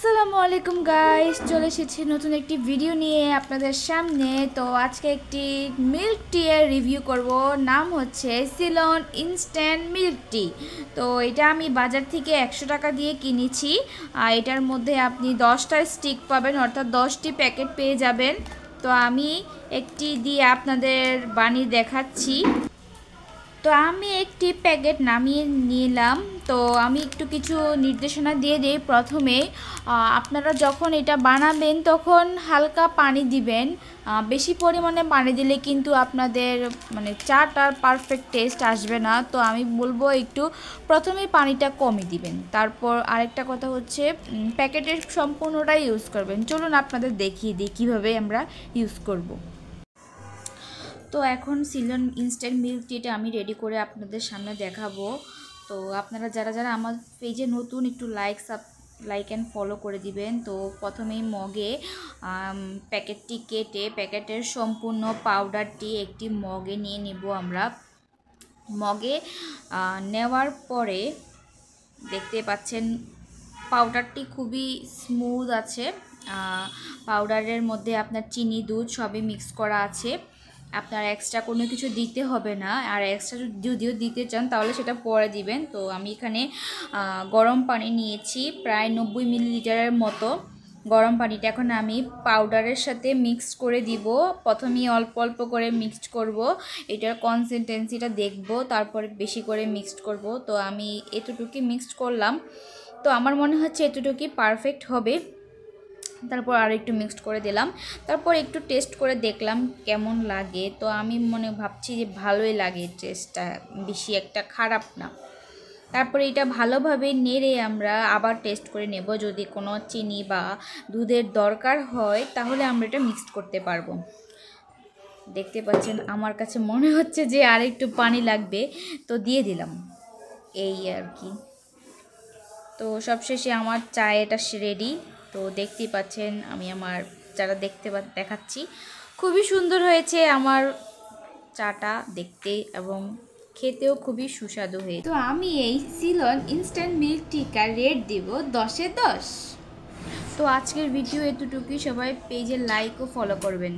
আসসালামু আলাইকুম গাইস, চলে এসেছি নতুন একটি ভিডিও নিয়ে আপনাদের সামনে। তো আজকে একটি মিল্ক টি এর রিভিউ করব। নাম হচ্ছে সিলন ইনস্ট্যান্ট মিল্ক টি। তো এটা আমি বাজার থেকে 100 টাকা দিয়ে কিনেছি। আর এটার মধ্যে আপনি 10টা স্টিক পাবেন, অর্থাৎ 10টি প্যাকেট পেয়ে যাবেন। তো আমি একটি দিয়ে আপনাদের বানিয়ে দেখাচ্ছি। তো আমি একটি প্যাকেট নামিয়ে নিলাম। তো আমি একটু কিছু নির্দেশনা দিয়ে দিই। প্রথমে আপনারা যখন এটা বানাবেন তখন হালকা পানি দিবেন। বেশি পরিমাণে পানি দিলে কিন্তু আপনাদের চাটার পারফেক্ট টেস্ট আসবে না। তো আমি বলবো একটু প্রথমেই পানিটা কমই দিবেন। তারপর আরেকটা কথা হচ্ছে প্যাকেটের সম্পূর্ণটাই ইউজ করবেন। চলুন আপনাদের দেখিয়ে দিই কীভাবে আমরা ইউজ করব। তো এখন সিলন ইনস্ট্যান্ট মিল্ক টিটা আমি রেডি করে আপনাদের সামনে দেখাবো। তো আপনারা যারা আমার পেজে নতুন একটু লাইক অ্যান্ড ফলো করে দিবেন। তো প্রথমেই মগে প্যাকেটটি কেটে প্যাকেটের সম্পূর্ণ পাউডারটি একটি মগে নিয়ে নিব। আমরা মগে নেওয়ার পরে দেখতে পাচ্ছেন পাউডারটি খুবই স্মুথ আছে। পাউডারের মধ্যে আপনার চিনি দুধ সবই মিক্স করা আছে। আপনার এক্সট্রা কোনো কিছু দিতে হবে না। আর এক্সট্রা যদিও দিতে চান তাহলে সেটা পরে দিবেন। তো আমি এখানে গরম পানি নিয়েছি প্রায় 90 মিলিলিটারের মতো। গরম পানিটা এখন আমি পাউডারের সাথে মিক্স করে দিব। প্রথমেই অল্প অল্প করে মিক্সড করব, এটার কনসিস্টেন্সিটা দেখব, তারপরে বেশি করে মিক্সড করব। তো আমি এতটুকুই মিক্সড করলাম। তো আমার মনে হচ্ছে এতটুকুই পারফেক্ট হবে। তারপর আর একটু মিক্সড করে দিলাম। তারপর একটু টেস্ট করে দেখলাম কেমন লাগে। তো আমি ভাবছি যে ভালোই লাগে, টেস্টটা বেশি একটা খারাপ না। তারপরে এটা ভালোভাবে নেড়ে আমরা আবার টেস্ট করে নেব। যদি কোনো চিনি বা দুধের দরকার হয় তাহলে আমরা এটা মিক্সড করতে পারবো। দেখতে পাচ্ছেন আমার কাছে মনে হচ্ছে যে আর একটু পানি লাগবে, তো দিয়ে দিলাম, এই আর কি। তো সবশেষে আমার এটা রেডি। তো দেখতেই পাচ্ছেন আমি আমার চাটা দেখাচ্ছি। খুবই সুন্দর হয়েছে আমার চাটা দেখতে এবং খেতেও খুবই সুস্বাদু হয়েছে। তো আমি এই সিলন ইনস্ট্যান্ট মিল্ক টিকার রেট দেব 10-এ 10। তো আজকের ভিডিও এতটুকুই। সবাই পেজে লাইক ও ফলো করবেন।